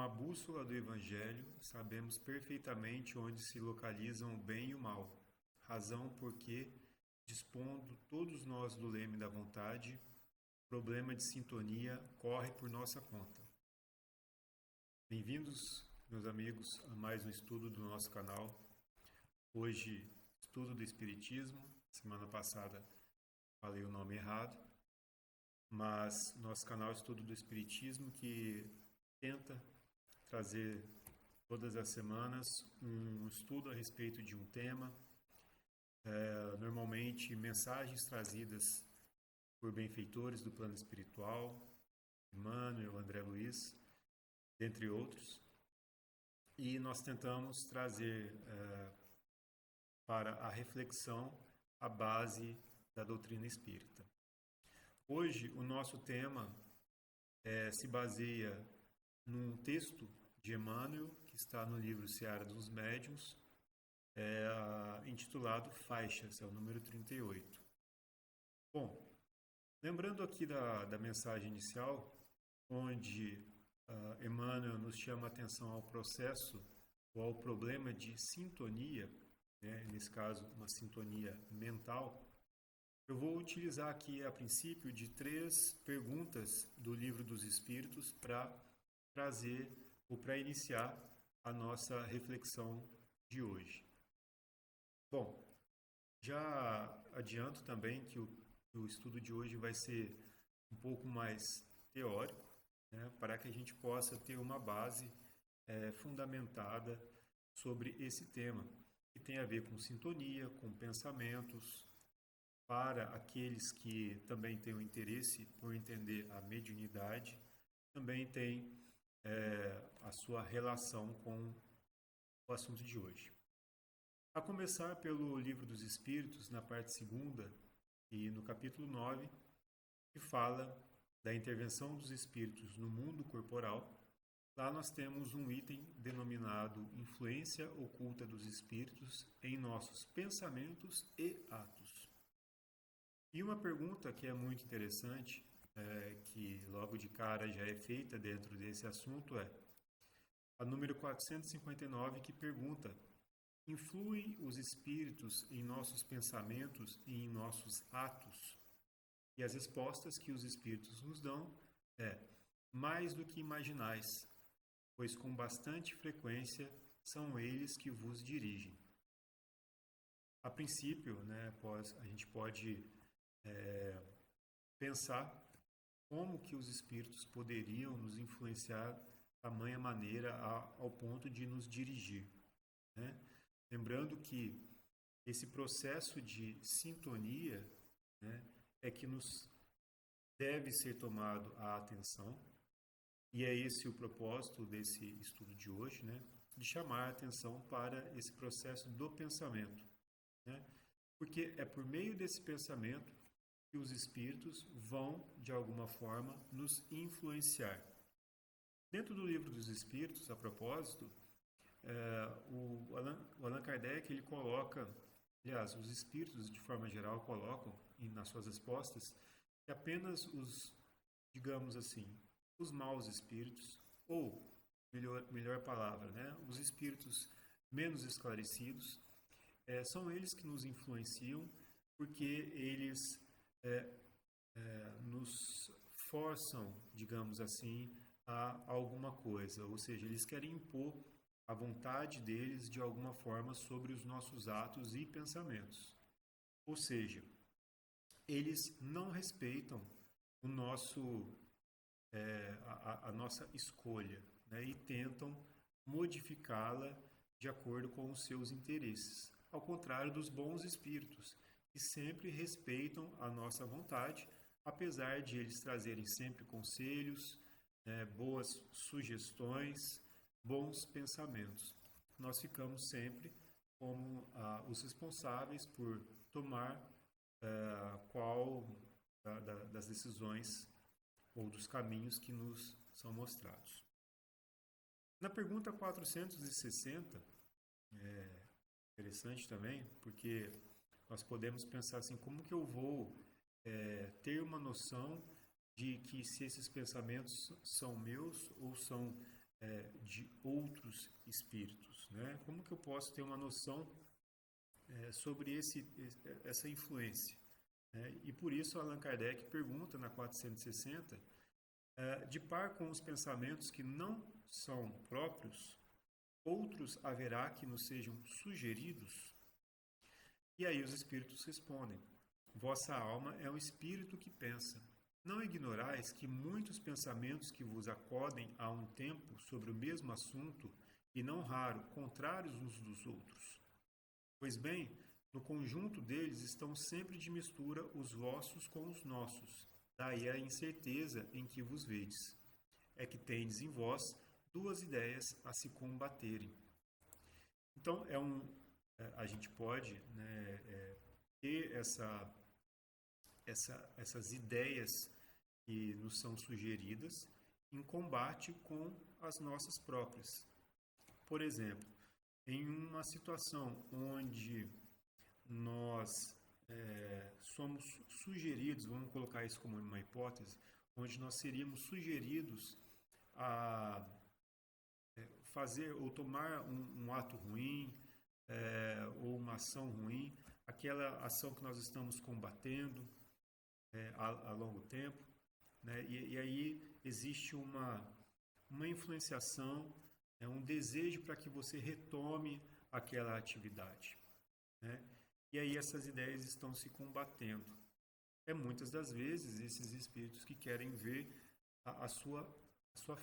Com a bússola do Evangelho, sabemos perfeitamente onde se localizam o bem e o mal, razão porque, dispondo todos nós do leme da vontade, o problema de sintonia corre por nossa conta. Bem-vindos, meus amigos, a mais um estudo do nosso canal. Hoje, estudo do Espiritismo. Semana passada falei o nome errado, mas nosso canal Estudo do Espiritismo, que tenta trazer todas as semanas um estudo a respeito de um tema, normalmente mensagens trazidas por benfeitores do plano espiritual, Emmanuel, André Luiz, dentre outros, e nós tentamos trazer para a reflexão a base da doutrina espírita. Hoje, o nosso tema se baseia num texto de Emmanuel, que está no livro Seara dos Médiuns, intitulado Faixas, é o número 38. Bom, lembrando aqui da mensagem inicial, onde Emmanuel nos chama a atenção ao processo ou ao problema de sintonia, né, nesse caso uma sintonia mental, eu vou utilizar aqui a princípio de 3 perguntas do Livro dos Espíritos para trazer ou para iniciar a nossa reflexão de hoje. Bom, já adianto também que o estudo de hoje vai ser um pouco mais teórico, né, para que a gente possa ter uma base fundamentada sobre esse tema, que tem a ver com sintonia, com pensamentos, para aqueles que também têm o interesse por entender a mediunidade, também tem a sua relação com o assunto de hoje. A começar pelo Livro dos Espíritos, na parte 2ª e no capítulo 9, que fala da intervenção dos espíritos no mundo corporal. Lá nós temos um item denominado Influência Oculta dos Espíritos em nossos pensamentos e atos. E uma pergunta que é muito interessante, que logo de cara já é feita dentro desse assunto, é a número 459, que pergunta: influem os espíritos em nossos pensamentos e em nossos atos? E as respostas que os espíritos nos dão é: mais do que imaginais, pois com bastante frequência são eles que vos dirigem. A princípio, né, a gente pode pensar como que os espíritos poderiam nos influenciar de tamanha maneira ao ponto de nos dirigir, né? Lembrando que esse processo de sintonia, né, é que nos deve ser tomado a atenção, e é esse o propósito desse estudo de hoje, né, de chamar a atenção para esse processo do pensamento, né? Porque é por meio desse pensamento que os espíritos vão, de alguma forma, nos influenciar. Dentro do Livro dos Espíritos, a propósito, o Allan Kardec, ele coloca, aliás, os espíritos, de forma geral, colocam nas suas respostas que apenas os, digamos assim, os maus espíritos, ou, melhor palavra, né, os espíritos menos esclarecidos, são eles que nos influenciam, porque eles nos forçam, digamos assim, a alguma coisa, ou seja, eles querem impor a vontade deles de alguma forma sobre os nossos atos e pensamentos. Ou seja, eles não respeitam o nosso, a nossa escolha, né, e tentam modificá-la de acordo com os seus interesses. Ao contrário dos bons espíritos, que sempre respeitam a nossa vontade, apesar de eles trazerem sempre conselhos, boas sugestões, bons pensamentos. Nós ficamos sempre como os responsáveis por tomar qual das decisões ou dos caminhos que nos são mostrados. Na pergunta 460, interessante também, porque nós podemos pensar assim, como que eu vou ter uma noção de que se esses pensamentos são meus ou são de outros espíritos, né? Como que eu posso ter uma noção sobre essa influência? E por isso Allan Kardec pergunta na 460, de par com os pensamentos que não são próprios, outros haverá que nos sejam sugeridos? E aí os espíritos respondem: vossa alma é o espírito que pensa. Não ignorais que muitos pensamentos que vos acodem a um tempo sobre o mesmo assunto, e não raro, contrários uns dos outros. Pois bem, no conjunto deles estão sempre de mistura os vossos com os nossos. Daí a incerteza em que vos vedes. É que tendes em vós duas ideias a se combaterem. Então, a gente pode, né, ter essas ideias que nos são sugeridas em combate com as nossas próprias. Por exemplo, em uma situação onde nós somos sugeridos, vamos colocar isso como uma hipótese, onde nós seríamos sugeridos a fazer ou tomar um ato ruim, ou uma ação ruim, aquela ação que nós estamos combatendo a longo tempo, né? E aí existe uma influenciação, um desejo para que você retome aquela atividade, né? E aí essas ideias estão se combatendo. Muitas das vezes esses espíritos que querem ver a sua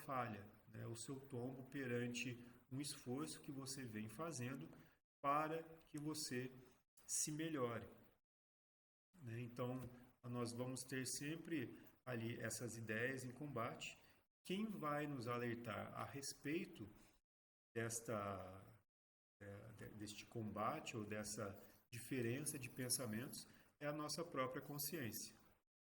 falha, né? O seu tombo perante um esforço que você vem fazendo para que você se melhore, né? Então, nós vamos ter sempre ali essas ideias em combate. Quem vai nos alertar a respeito deste combate ou dessa diferença de pensamentos é a nossa própria consciência,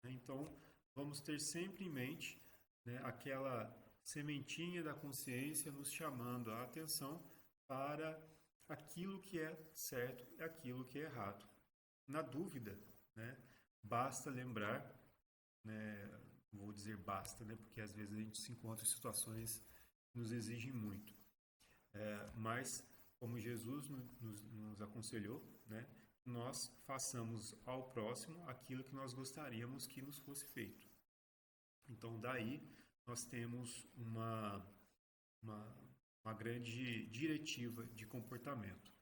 né? Então, vamos ter sempre em mente, né, aquela sementinha da consciência nos chamando a atenção para aquilo que é certo e aquilo que é errado. Na dúvida, né, basta lembrar, né, vou dizer basta, né, porque às vezes a gente se encontra em situações que nos exigem muito. Mas, como Jesus nos aconselhou, né, nós façamos ao próximo aquilo que nós gostaríamos que nos fosse feito. Então, daí nós temos uma grande diretiva de comportamento.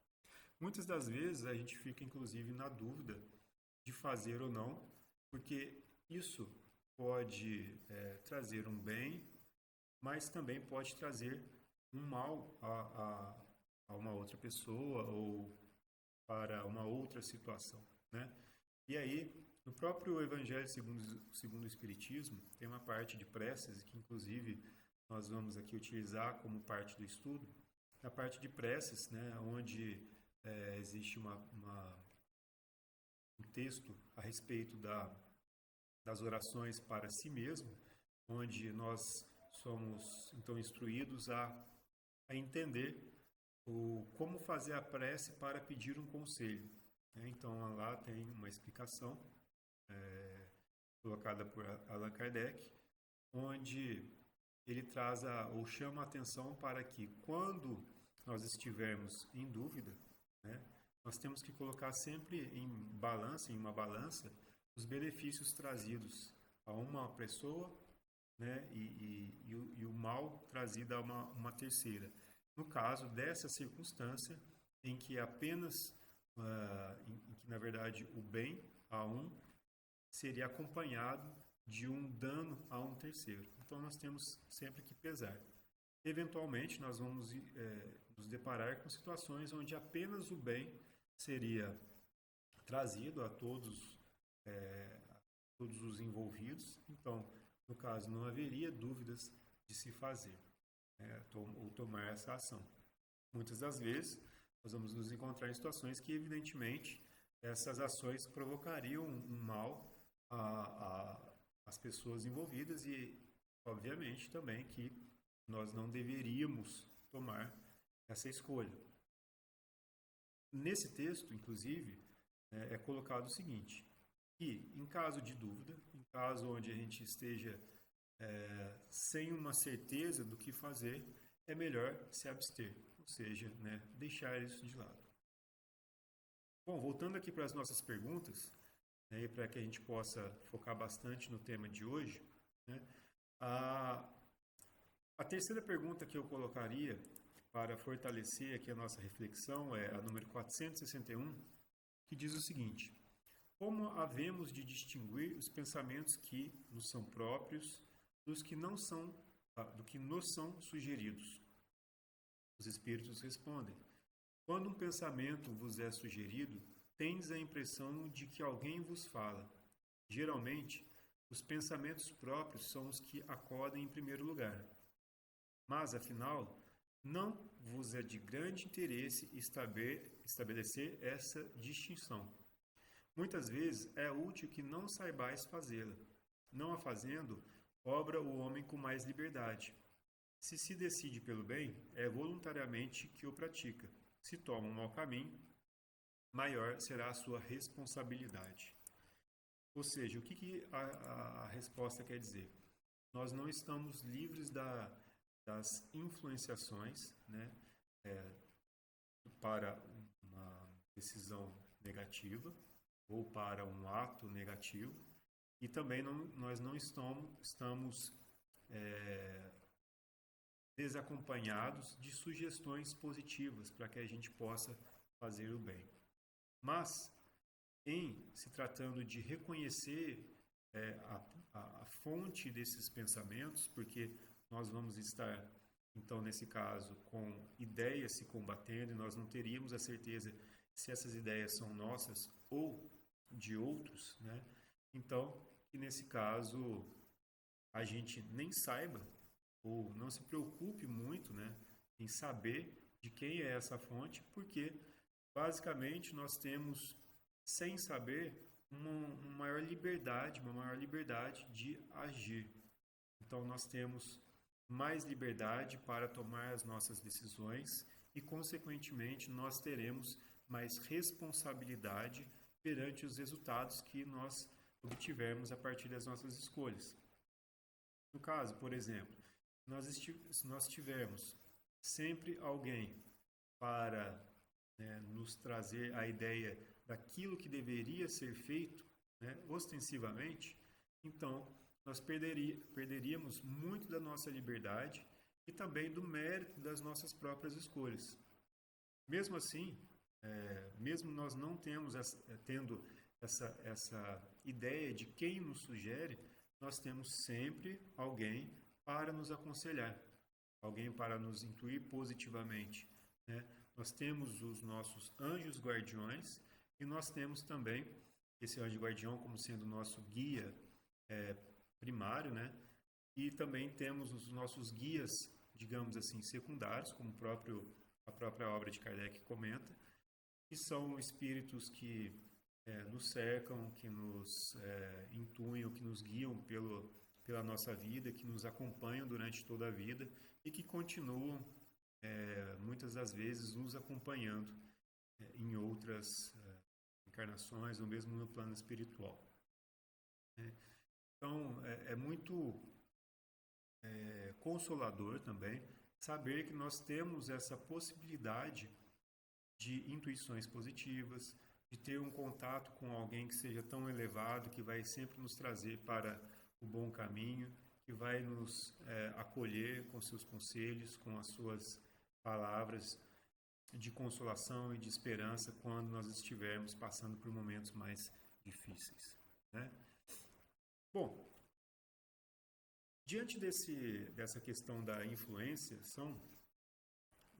Muitas das vezes a gente fica, inclusive, na dúvida de fazer ou não, porque isso pode trazer um bem, mas também pode trazer um mal a uma outra pessoa ou para uma outra situação, né? E aí, no próprio Evangelho segundo o Espiritismo, tem uma parte de preces que, inclusive, nós vamos aqui utilizar como parte do estudo. Na parte de preces, né, onde existe um texto a respeito das orações para si mesmo, onde nós somos, então, instruídos a entender como fazer a prece para pedir um conselho, né? Então, lá tem uma explicação colocada por Allan Kardec, onde ele traz ou chama a atenção para que, quando nós estivermos em dúvida, né, nós temos que colocar sempre em uma balança, os benefícios trazidos a uma pessoa, né, e o mal trazido a uma terceira. No caso dessa circunstância, em que apenas, em que na verdade o bem a um seria acompanhado de um dano a um terceiro. Então nós temos sempre que pesar. Eventualmente nós vamos nos deparar com situações onde apenas o bem seria trazido a todos os envolvidos. Então, no caso, não haveria dúvidas de se fazer, ou tomar essa ação. Muitas das vezes, nós vamos nos encontrar em situações que, evidentemente, essas ações provocariam um mal às pessoas envolvidas e, obviamente, também que nós não deveríamos tomar essa escolha. Nesse texto, inclusive, é colocado o seguinte, que em caso de dúvida, em caso onde a gente esteja sem uma certeza do que fazer, é melhor se abster, ou seja, né, deixar isso de lado. Bom, voltando aqui para as nossas perguntas, né, para que a gente possa focar bastante no tema de hoje, né, a, a terceira pergunta que eu colocaria para fortalecer aqui a nossa reflexão é a número 461, que diz o seguinte: como havemos de distinguir os pensamentos que nos são próprios dos que não são, do que nos são sugeridos? Os espíritos respondem: quando um pensamento vos é sugerido, tendes a impressão de que alguém vos fala. Geralmente, os pensamentos próprios são os que acodem em primeiro lugar. Mas, afinal, não vos é de grande interesse estabelecer essa distinção. Muitas vezes é útil que não saibais fazê-la. Não a fazendo, obra o homem com mais liberdade. Se decide pelo bem, é voluntariamente que o pratica. Se toma um mau caminho, maior será a sua responsabilidade. Ou seja, o que a resposta quer dizer? Nós não estamos livres das influenciações, né, para uma decisão negativa ou para um ato negativo, e também nós não estamos desacompanhados de sugestões positivas para que a gente possa fazer o bem. Mas, em se tratando de reconhecer a fonte desses pensamentos, porque nós vamos estar, então, nesse caso, com ideias se combatendo e nós não teríamos a certeza se essas ideias são nossas ou de outros, né? Então, que nesse caso a gente nem saiba ou não se preocupe muito, né, em saber de quem é essa fonte, porque basicamente nós temos, sem saber, uma maior liberdade de agir. Então nós temos mais liberdade para tomar as nossas decisões e, consequentemente, nós teremos mais responsabilidade perante os resultados que nós obtivermos a partir das nossas escolhas. No caso, por exemplo, se nós tivermos sempre alguém para nos trazer a ideia daquilo que deveria ser feito, né, ostensivamente, então nós perderíamos muito da nossa liberdade e também do mérito das nossas próprias escolhas. Mesmo assim, mesmo nós não tendo essa ideia de quem nos sugere, nós temos sempre alguém para nos aconselhar, alguém para nos intuir positivamente, né? Nós temos os nossos anjos guardiões e nós temos também esse anjo guardião como sendo nosso guia primário, né? E também temos os nossos guias, digamos assim, secundários, como a própria obra de Kardec comenta, que são espíritos que nos cercam, que nos intuem, que nos guiam pela nossa vida, que nos acompanham durante toda a vida e que continuam, muitas das vezes, nos acompanhando em outras encarnações ou mesmo no plano espiritual. Então, é muito consolador também saber que nós temos essa possibilidade de intuições positivas, de ter um contato com alguém que seja tão elevado, que vai sempre nos trazer para o bom caminho, que vai nos acolher com seus conselhos, com as suas palavras de consolação e de esperança quando nós estivermos passando por momentos mais difíceis, né? Bom, diante dessa questão da influenciação,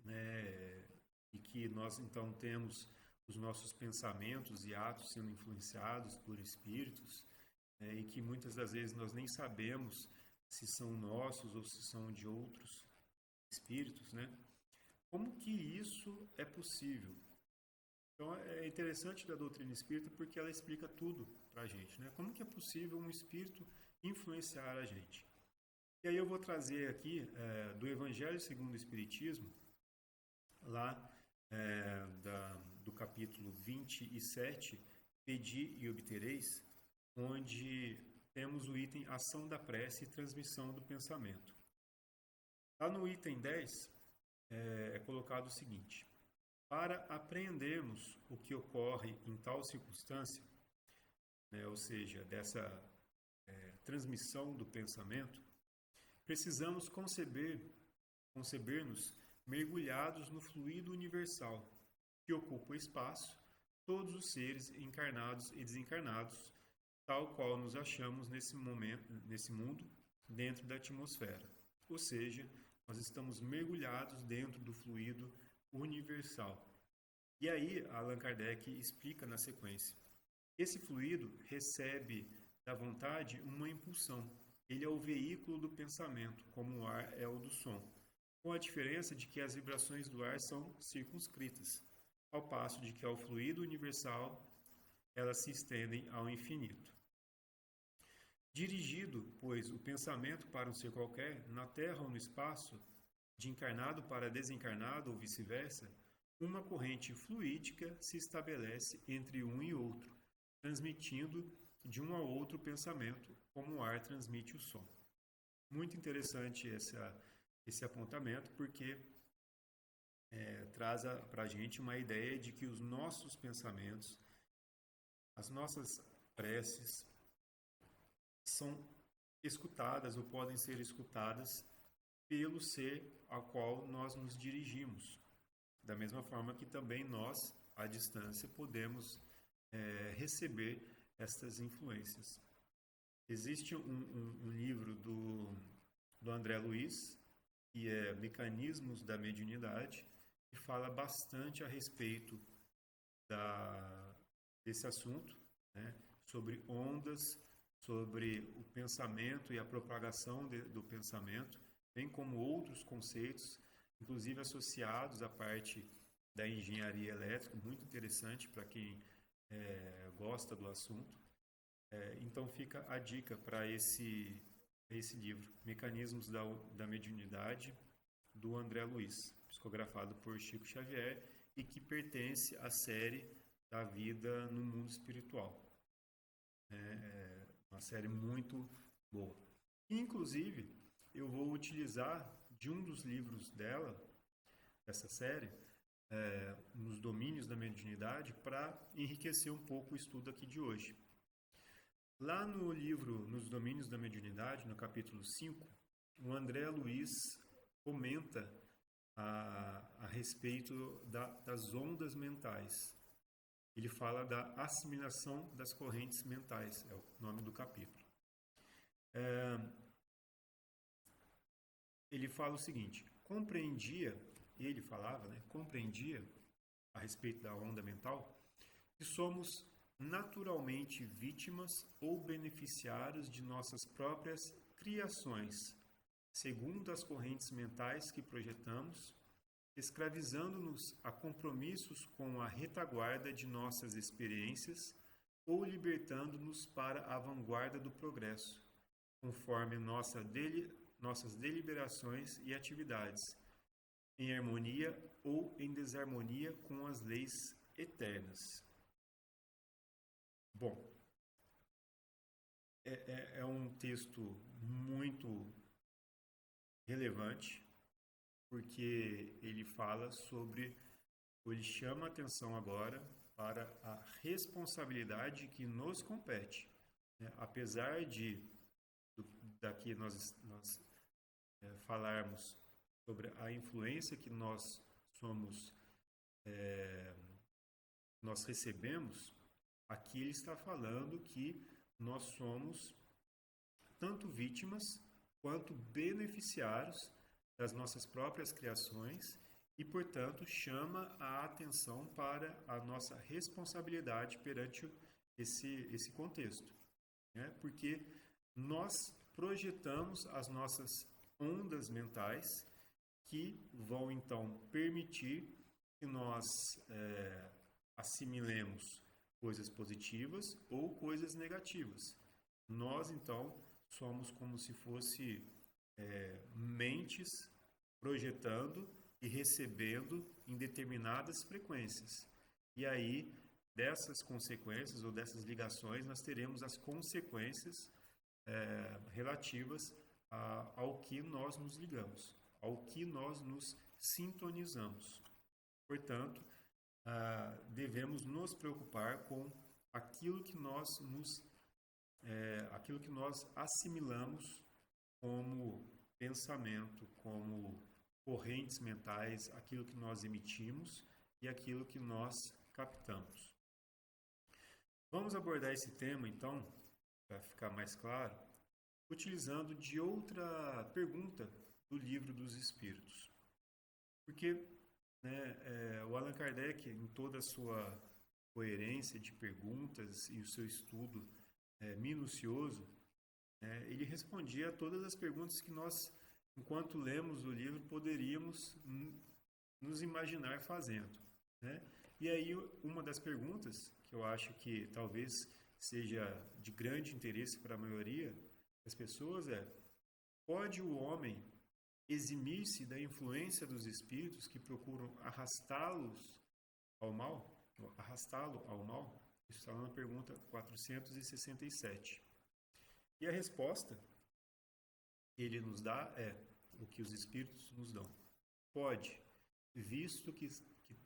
né, e que nós então temos os nossos pensamentos e atos sendo influenciados por espíritos, e que muitas das vezes nós nem sabemos se são nossos ou se são de outros espíritos, né? Como que isso é possível? Então é interessante da doutrina espírita porque ela explica tudo para a gente, né? Como que é possível um espírito influenciar a gente? E aí eu vou trazer aqui do Evangelho segundo o Espiritismo, lá do capítulo 27, Pedi e obtereis, onde temos o item ação da prece e transmissão do pensamento. Lá no item 10 é colocado o seguinte: para apreendermos o que ocorre em tal circunstância, né, ou seja, dessa transmissão do pensamento, precisamos conceber-nos mergulhados no fluido universal que ocupa o espaço, todos os seres encarnados e desencarnados, tal qual nos achamos nesse momento, nesse mundo, dentro da atmosfera. Ou seja, nós estamos mergulhados dentro do fluido universal. E aí, Allan Kardec explica na sequência. Esse fluido recebe da vontade uma impulsão. Ele é o veículo do pensamento, como o ar é o do som, com a diferença de que as vibrações do ar são circunscritas, ao passo de que ao fluido universal elas se estendem ao infinito. Dirigido, pois, o pensamento para um ser qualquer, na Terra ou no espaço, de encarnado para desencarnado ou vice-versa, uma corrente fluídica se estabelece entre um e outro, transmitindo de um ao outro pensamento, como o ar transmite o som. Muito interessante esse apontamento, porque traz para a gente uma ideia de que os nossos pensamentos, as nossas preces, são escutadas ou podem ser escutadas pelo ser ao qual nós nos dirigimos. Da mesma forma que também nós, à distância, podemos receber estas influências. Existe um livro do André Luiz, que é Mecanismos da Mediunidade, que fala bastante a respeito desse assunto, né? Sobre ondas, sobre o pensamento e a propagação do pensamento, bem como outros conceitos, inclusive associados à parte da engenharia elétrica, muito interessante para quem gosta do assunto. Então fica a dica para esse livro, Mecanismos da Mediunidade, do André Luiz, psicografado por Chico Xavier e que pertence à série da vida no mundo espiritual. Uma série muito boa. Inclusive, eu vou utilizar de um dos livros dessa série, nos domínios da mediunidade, para enriquecer um pouco o estudo aqui de hoje. Lá no livro Nos Domínios da Mediunidade, no capítulo 5, o André Luiz comenta a respeito das ondas mentais. Ele fala da assimilação das correntes mentais, é o nome do capítulo. Ele fala o seguinte: compreendia a respeito da onda mental, que somos naturalmente vítimas ou beneficiários de nossas próprias criações, segundo as correntes mentais que projetamos, escravizando-nos a compromissos com a retaguarda de nossas experiências ou libertando-nos para a vanguarda do progresso, conforme nossas deliberações e atividades, em harmonia ou em desarmonia com as leis eternas. Bom, é um texto muito relevante, porque ele fala sobre, ou ele chama a atenção agora para a responsabilidade que nos compete. Apesar daqui nós falarmos sobre a influência que nós recebemos, aqui ele está falando que nós somos tanto vítimas quanto beneficiários das nossas próprias criações e, portanto, chama a atenção para a nossa responsabilidade perante esse contexto. Porque nós projetamos as nossas ondas mentais que vão, então, permitir que nós assimilemos coisas positivas ou coisas negativas. Nós, então, somos como se fosse mentes projetando e recebendo em determinadas frequências. E aí, dessas consequências ou dessas ligações, nós teremos as consequências relativas ao que nós nos ligamos, ao que nós nos sintonizamos. Portanto, devemos nos preocupar com aquilo que nós assimilamos como pensamento, como correntes mentais, aquilo que nós emitimos e aquilo que nós captamos. Vamos abordar esse tema, então, para ficar mais claro, utilizando de outra pergunta do Livro dos Espíritos. Porque o Allan Kardec, em toda a sua coerência de perguntas e o seu estudo minucioso, ele respondia a todas as perguntas que nós, enquanto lemos o livro, poderíamos nos imaginar fazendo. E aí, uma das perguntas, que eu acho que talvez seja de grande interesse para a maioria das pessoas, pode o homem eximir-se da influência dos espíritos que procuram arrastá-lo ao mal? Isso está na pergunta 467. E a resposta que ele nos dá é o que os espíritos nos dão. Pode, visto que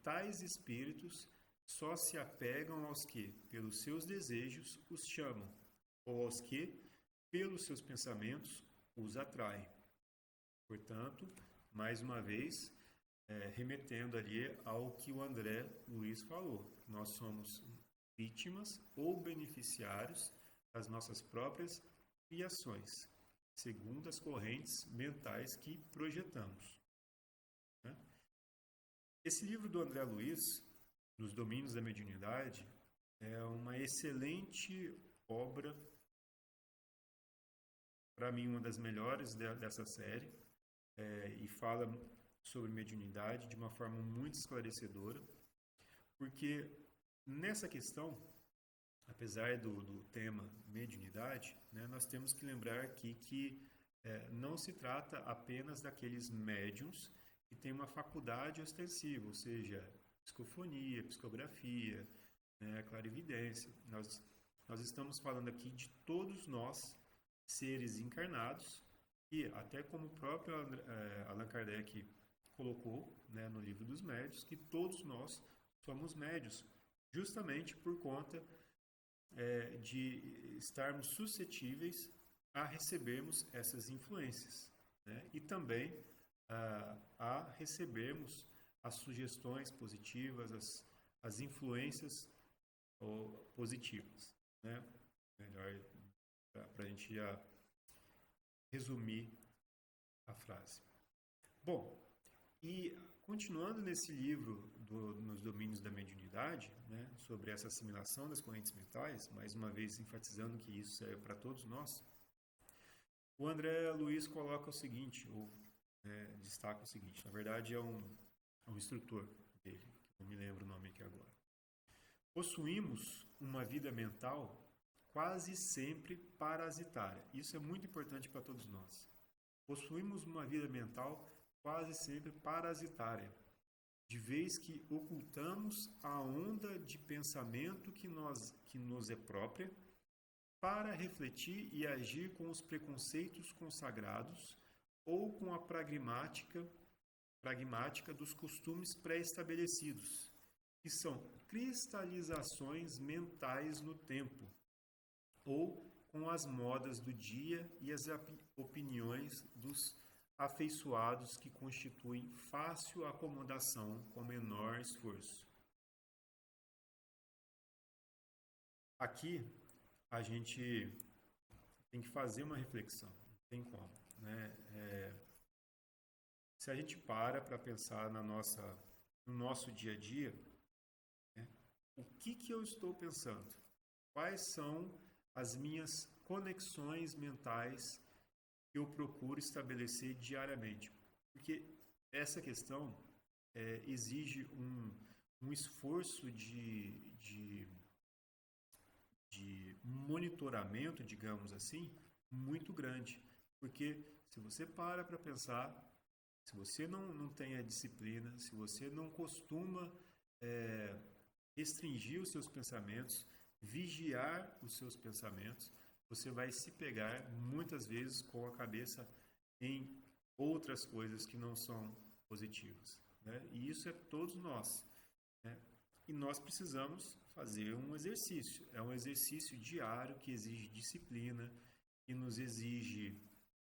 tais espíritos só se apegam aos que, pelos seus desejos, os chamam, ou aos que, pelos seus pensamentos, os atraem. Portanto, mais uma vez, remetendo ali ao que o André Luiz falou. Nós somos vítimas ou beneficiários das nossas próprias criações, segundo as correntes mentais que projetamos. Esse livro do André Luiz, Nos Domínios da Mediunidade, é uma excelente obra, para mim uma das melhores dessa série, e fala sobre mediunidade de uma forma muito esclarecedora, porque nessa questão, apesar do tema mediunidade, nós temos que lembrar aqui que não se trata apenas daqueles médiuns que têm uma faculdade ostensiva, ou seja, psicofonia, psicografia, clarividência. Nós estamos falando aqui de todos nós, seres encarnados, e até como o próprio Allan Kardec colocou no Livro dos Médiuns, que todos nós somos médiuns, justamente por conta de estarmos suscetíveis a recebermos essas influências, e também a recebermos as sugestões positivas, as influências positivas. Melhor para a gente já resumir a frase. Bom, e continuando nesse livro Nos Domínios da Mediunidade, sobre essa assimilação das correntes mentais, mais uma vez enfatizando que isso serve para todos nós, o André Luiz coloca o seguinte, ou destaca o seguinte, na verdade é um instrutor dele, não me lembro o nome aqui agora. Possuímos uma vida mental quase sempre parasitária. Isso é muito importante para todos nós. Possuímos uma vida mental quase sempre parasitária, de vez que ocultamos a onda de pensamento que nos é própria para refletir e agir com os preconceitos consagrados ou com a pragmática dos costumes pré-estabelecidos, que são cristalizações mentais no tempo, ou com as modas do dia e as opiniões dos afeiçoados que constituem fácil acomodação com menor esforço. Aqui a gente tem que fazer uma reflexão, não tem como, se a gente para pensar no nosso dia a dia, o que eu estou pensando? Quais são as minhas conexões mentais que eu procuro estabelecer diariamente? Porque essa questão exige um esforço de monitoramento, digamos assim, muito grande. Porque se você para pensar, se você não tem a disciplina, se você não costuma restringir os seus pensamentos, vigiar os seus pensamentos, você vai se pegar muitas vezes com a cabeça em outras coisas que não são positivas, né? E isso é todos nós, né? E nós precisamos fazer um exercício. É um exercício diário que exige disciplina, que nos exige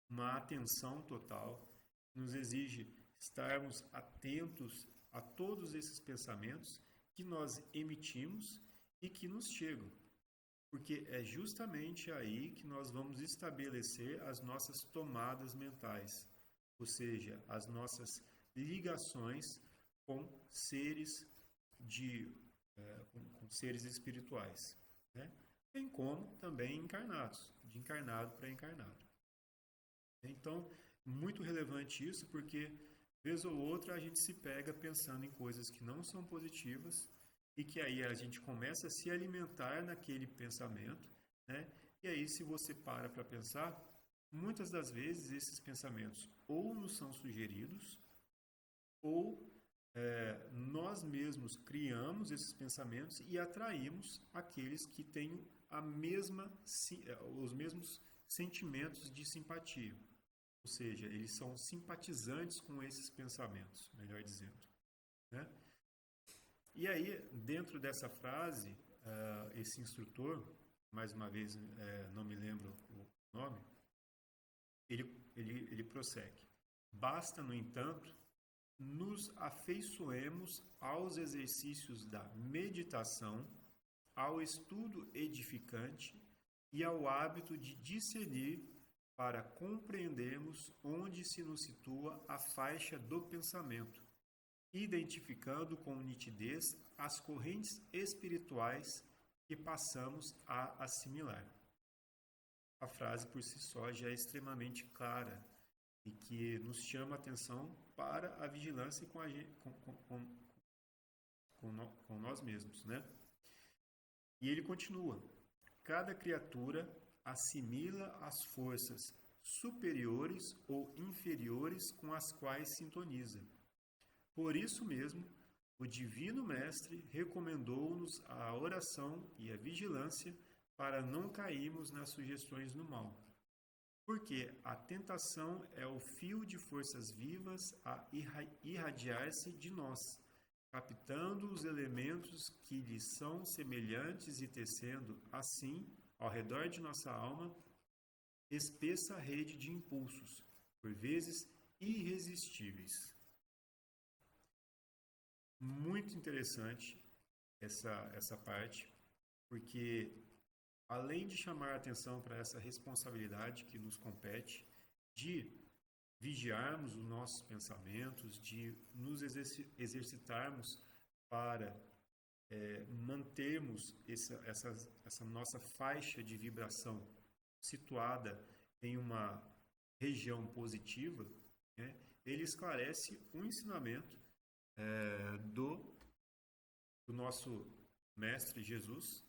uma atenção total, nos exige estarmos atentos a todos esses pensamentos que nós emitimos e que nos chegam. Porque é justamente aí que nós vamos estabelecer as nossas tomadas mentais, ou seja, as nossas ligações com seres com seres espirituais, né? Bem como também encarnados, de encarnado para encarnado. Então, muito relevante isso, porque vez ou outra a gente se pega pensando em coisas que não são positivas e que aí a gente começa a se alimentar naquele pensamento, né? E aí, se você para pensar, muitas das vezes esses pensamentos ou nos são sugeridos ou nós mesmos criamos esses pensamentos e atraímos aqueles que têm os mesmos sentimentos de simpatia. Ou seja, eles são simpatizantes com esses pensamentos, melhor dizendo, né? E aí, dentro dessa frase, esse instrutor, mais uma vez não me lembro o nome, ele prossegue. Basta, no entanto, nos afeiçoemos aos exercícios da meditação, ao estudo edificante e ao hábito de discernir para compreendermos onde se nos situa a faixa do pensamento, identificando com nitidez as correntes espirituais que passamos a assimilar. A frase por si só já é extremamente clara e que nos chama a atenção para a vigilância com nós mesmos, né? E ele continua: cada criatura assimila as forças superiores ou inferiores com as quais sintoniza. Por isso mesmo, o Divino Mestre recomendou-nos a oração e a vigilância para não cairmos nas sugestões do mal. Porque a tentação é o fio de forças vivas a irradiar-se de nós, captando os elementos que lhes são semelhantes e tecendo, assim, ao redor de nossa alma, espessa rede de impulsos, por vezes irresistíveis. Muito interessante essa parte, porque além de chamar a atenção para essa responsabilidade que nos compete de vigiarmos os nossos pensamentos, de nos exercitarmos para mantermos essa nossa faixa de vibração situada em uma região positiva, né? Ele esclarece um ensinamento do nosso Mestre Jesus,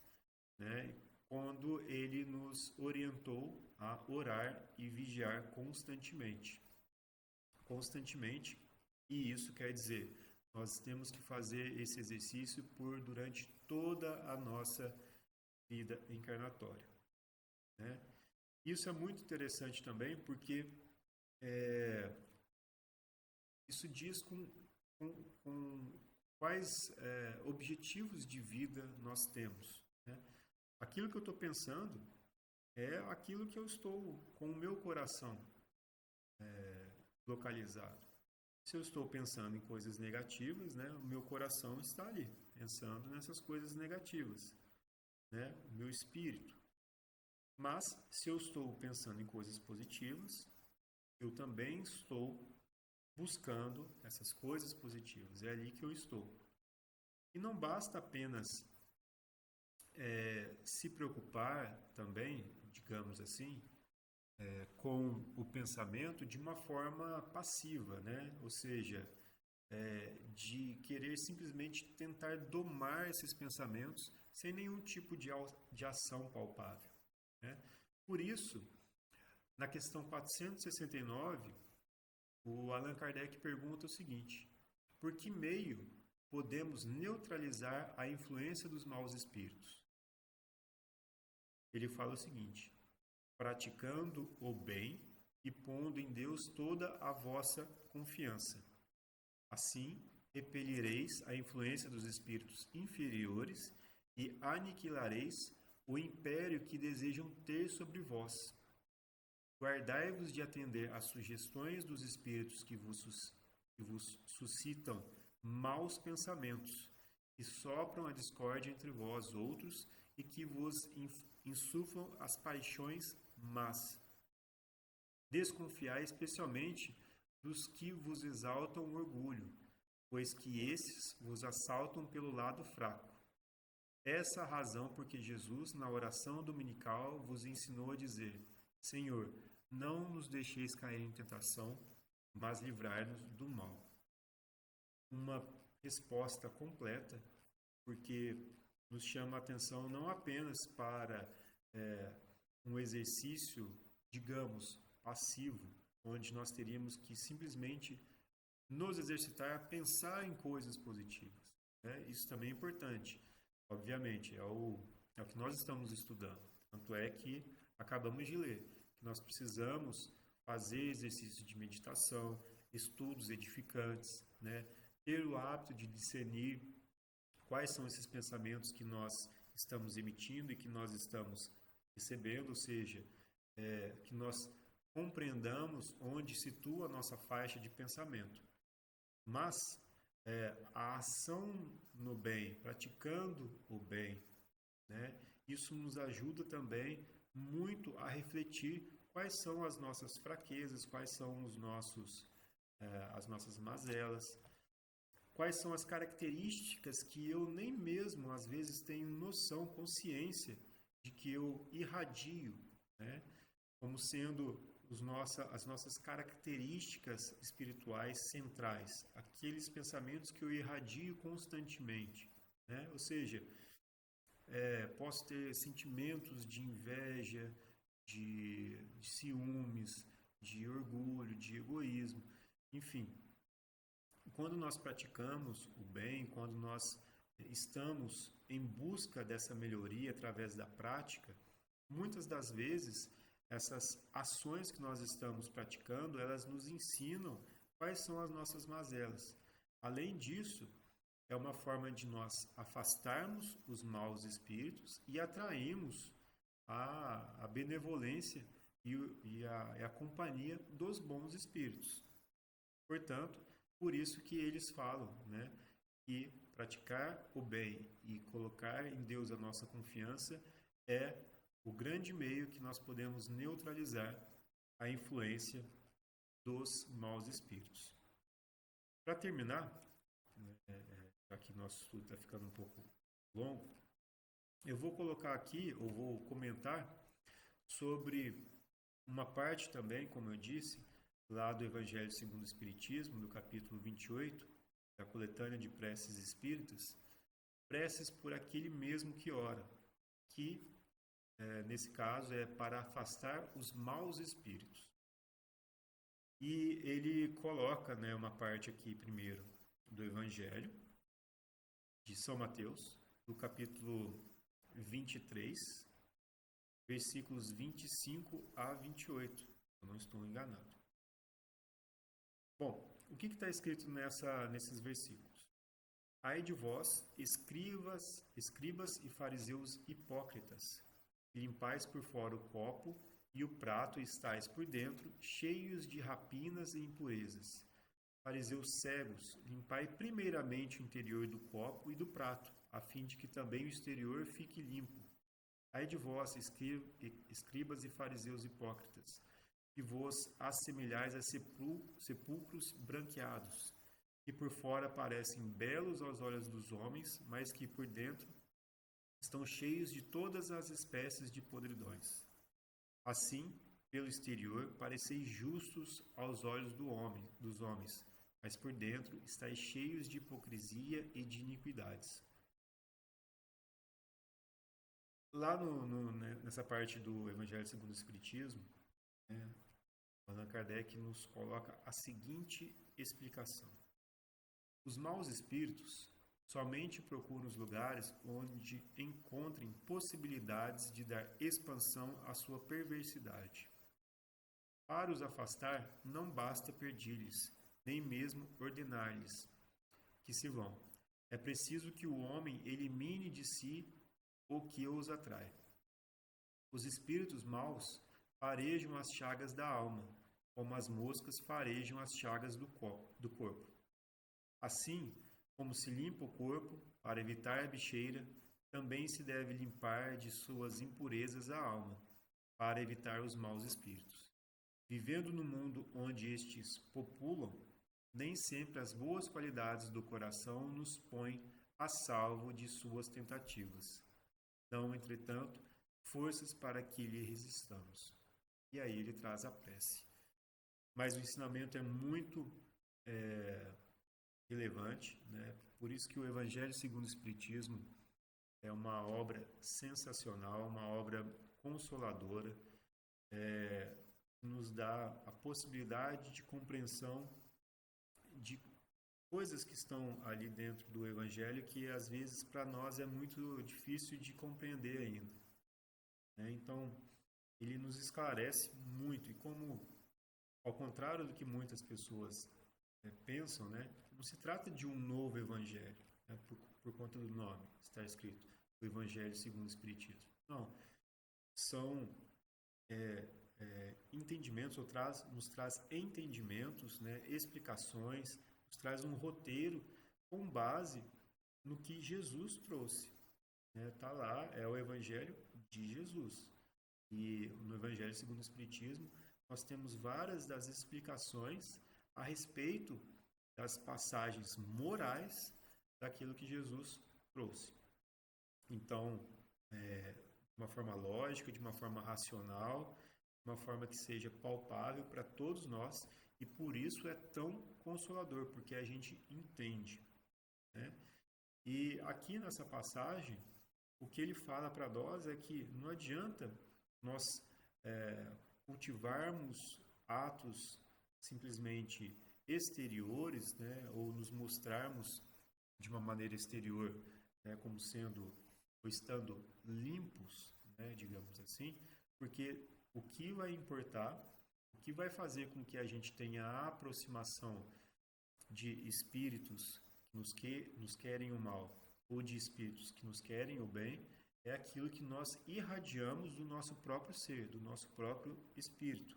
né? Quando ele nos orientou a orar e vigiar constantemente. Constantemente, e isso quer dizer, nós temos que fazer esse exercício durante toda a nossa vida encarnatória, né? Isso é muito interessante também, porque isso diz com quais objetivos de vida nós temos, né? Aquilo que eu estou pensando é aquilo que eu estou com o meu coração localizado. Se eu estou pensando em coisas negativas, né, o meu coração está ali, pensando nessas coisas negativas, né, o meu espírito. Mas, se eu estou pensando em coisas positivas, eu também estou buscando essas coisas positivas. É ali que eu estou. E não basta apenas se preocupar também, digamos assim, com o pensamento de uma forma passiva, né? Ou seja, de querer simplesmente tentar domar esses pensamentos sem nenhum tipo de ação palpável, né? Por isso, na questão 469, o Allan Kardec pergunta o seguinte: por que meio podemos neutralizar a influência dos maus espíritos? Ele fala o seguinte: praticando o bem e pondo em Deus toda a vossa confiança. Assim, repelireis a influência dos espíritos inferiores e aniquilareis o império que desejam ter sobre vós. Guardai-vos de atender às sugestões dos espíritos que vos suscitam maus pensamentos, que sopram a discórdia entre vós outros e que vos insuflam as paixões más. Desconfiai especialmente dos que vos exaltam o orgulho, pois que esses vos assaltam pelo lado fraco. Essa é a razão porque Jesus, na oração dominical, vos ensinou a dizer: Senhor, não nos deixeis cair em tentação, mas livrai-nos do mal. Uma resposta completa, porque nos chama a atenção não apenas para um exercício, digamos, passivo, onde nós teríamos que simplesmente nos exercitar a pensar em coisas positivas. Né? Isso também é importante. Obviamente, é o que nós estamos estudando. Tanto é que acabamos de ler que nós precisamos fazer exercícios de meditação, estudos edificantes, né? Ter o hábito de discernir quais são esses pensamentos que nós estamos emitindo e que nós estamos recebendo, ou seja, que nós compreendamos onde situa a nossa faixa de pensamento. Mas a ação no bem, praticando o bem, né, isso nos ajuda também muito a refletir quais são as nossas fraquezas, quais são as nossas mazelas, quais são as características que eu nem mesmo às vezes tenho noção, consciência de que eu irradio, né, como sendo as nossas características espirituais centrais, aqueles pensamentos que eu irradio constantemente, né? Ou seja, posso ter sentimentos de inveja, de ciúmes, de orgulho, de egoísmo, enfim. Quando nós praticamos o bem, quando nós estamos em busca dessa melhoria através da prática, muitas das vezes essas ações que nós estamos praticando, elas nos ensinam quais são as nossas mazelas. Além disso, é uma forma de nós afastarmos os maus espíritos e atrairmos a benevolência e a companhia dos bons espíritos. Portanto, por isso que eles falam, né, que praticar o bem e colocar em Deus a nossa confiança é o grande meio que nós podemos neutralizar a influência dos maus espíritos. Para terminar, já que nosso estudo está ficando um pouco longo, eu vou colocar aqui, ou vou comentar sobre uma parte também, como eu disse, lá do Evangelho segundo o Espiritismo, do capítulo 28, da coletânea de preces espíritas, preces por aquele mesmo que ora, que nesse caso é para afastar os maus espíritos. E ele coloca, né, uma parte aqui primeiro do Evangelho de São Mateus, do capítulo 23, versículos 25 a 28, eu não estou enganado. Bom, o que está escrito nesses versículos? Ai de vós, escribas e fariseus hipócritas, limpais por fora o copo e o prato e estáis por dentro cheios de rapinas e impurezas. Fariseus cegos, limpai primeiramente o interior do copo e do prato, a fim de que também o exterior fique limpo. Ai de vós, escribas e fariseus hipócritas, que vos assemelhais a sepulcros branqueados, que por fora parecem belos aos olhos dos homens, mas que por dentro estão cheios de todas as espécies de podridões. Assim, pelo exterior, pareceis justos aos olhos dos homens, mas por dentro estáis cheios de hipocrisia e de iniquidades. Lá nessa parte do Evangelho segundo o Espiritismo, né, Allan Kardec nos coloca a seguinte explicação. Os maus espíritos somente procuram os lugares onde encontrem possibilidades de dar expansão à sua perversidade. Para os afastar, não basta pedir-lhes, nem mesmo ordenar-lhes que se vão. É preciso que o homem elimine de si o que os atrai. Os espíritos maus farejam as chagas da alma, como as moscas farejam as chagas do corpo. Assim, como se limpa o corpo para evitar a bicheira, também se deve limpar de suas impurezas a alma, para evitar os maus espíritos. Vivendo no mundo onde estes populam, nem sempre as boas qualidades do coração nos põem a salvo de suas tentativas. Dão, entretanto, forças para que lhe resistamos. E aí ele traz a prece. Mas o ensinamento é muito relevante, né? Por isso que o Evangelho segundo o Espiritismo é uma obra sensacional, uma obra consoladora, nos dá a possibilidade de compreensão de coisas que estão ali dentro do Evangelho que às vezes para nós é muito difícil de compreender ainda, né? Então, ele nos esclarece muito, e como, ao contrário do que muitas pessoas pensam, né, não se trata de um novo Evangelho, né, por conta do nome, está escrito, o Evangelho segundo o Espiritismo. Não, são entendimentos, ou nos traz entendimentos, né, explicações, nos traz um roteiro com base no que Jesus trouxe. Tá lá, é o Evangelho de Jesus. E no Evangelho segundo o Espiritismo, nós temos várias das explicações a respeito das passagens morais daquilo que Jesus trouxe. Então, de uma forma lógica, de uma forma racional, de uma forma que seja palpável para todos nós, e por isso é tão consolador, porque a gente entende, né? E aqui nessa passagem, o que ele fala para nós é que não adianta nós cultivarmos atos simplesmente exteriores, né, ou nos mostrarmos de uma maneira exterior, né, como sendo ou estando limpos, né, digamos assim, porque o que vai importar, o que vai fazer com que a gente tenha a aproximação de espíritos que nos querem o mal ou de espíritos que nos querem o bem, é aquilo que nós irradiamos do nosso próprio ser, do nosso próprio espírito.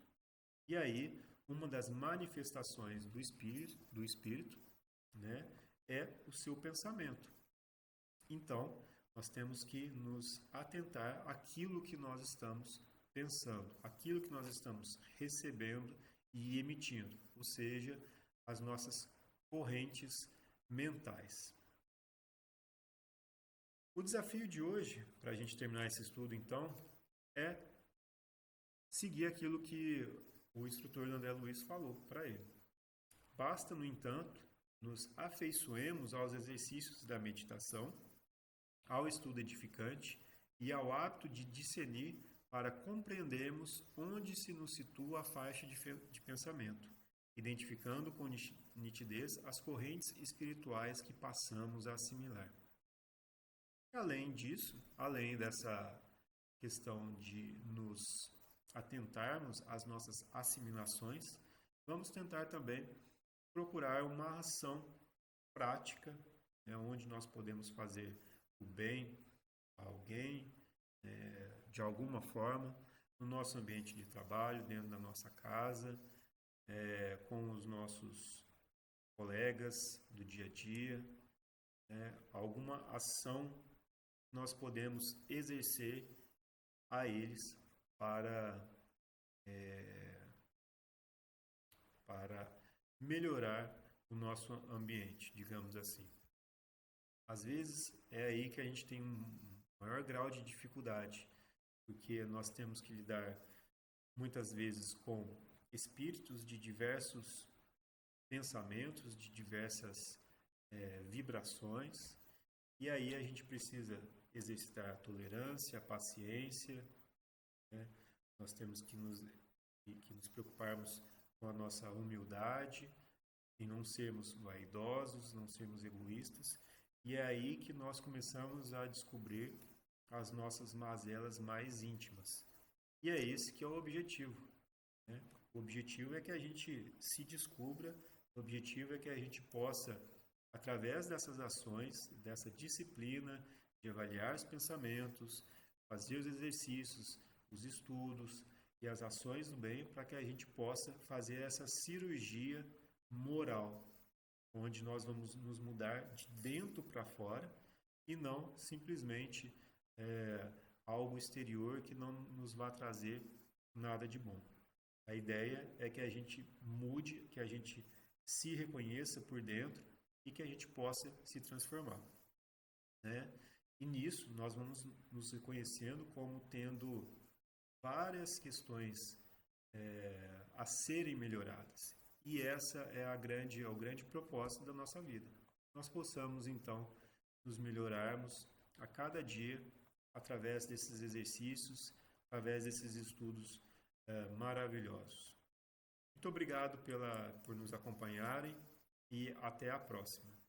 E aí, uma das manifestações do espírito, né, é o seu pensamento. Então, nós temos que nos atentar àquilo que nós estamos pensando, aquilo que nós estamos recebendo e emitindo, ou seja, as nossas correntes mentais. O desafio de hoje, para a gente terminar esse estudo, então, é seguir aquilo que o instrutor André Luiz falou para ele. Basta, no entanto, nos afeiçoemos aos exercícios da meditação, ao estudo edificante e ao hábito de discernir para compreendermos onde se nos situa a faixa de pensamento, identificando com nitidez as correntes espirituais que passamos a assimilar. Além disso, além dessa questão de nos atentarmos às nossas assimilações, vamos tentar também procurar uma ação prática, né, onde nós podemos fazer o bem a alguém, de alguma forma, no nosso ambiente de trabalho, dentro da nossa casa, com os nossos colegas do dia a dia, alguma ação nós podemos exercer a eles para melhorar o nosso ambiente, digamos assim. Às vezes é aí que a gente tem um maior grau de dificuldade, porque nós temos que lidar muitas vezes com espíritos de diversos pensamentos, de diversas vibrações, e aí a gente precisa exercitar a tolerância, a paciência, né? Nós temos que nos preocuparmos com a nossa humildade e não sermos vaidosos, não sermos egoístas. E é aí que nós começamos a descobrir as nossas mazelas mais íntimas. E é esse que é o objetivo, né? O objetivo é que a gente se descubra, o objetivo é que a gente possa, através dessas ações, dessa disciplina de avaliar os pensamentos, fazer os exercícios, os estudos e as ações do bem, para que a gente possa fazer essa cirurgia moral, onde nós vamos nos mudar de dentro para fora e não simplesmente algo exterior que não nos vá trazer nada de bom. A ideia é que a gente mude, que a gente se reconheça por dentro e que a gente possa se transformar, né? E nisso nós vamos nos reconhecendo como tendo várias questões a serem melhoradas. E essa é o grande propósito da nossa vida. Nós possamos, então, nos melhorarmos a cada dia através desses exercícios, através desses estudos maravilhosos. Muito obrigado por nos acompanharem e até a próxima.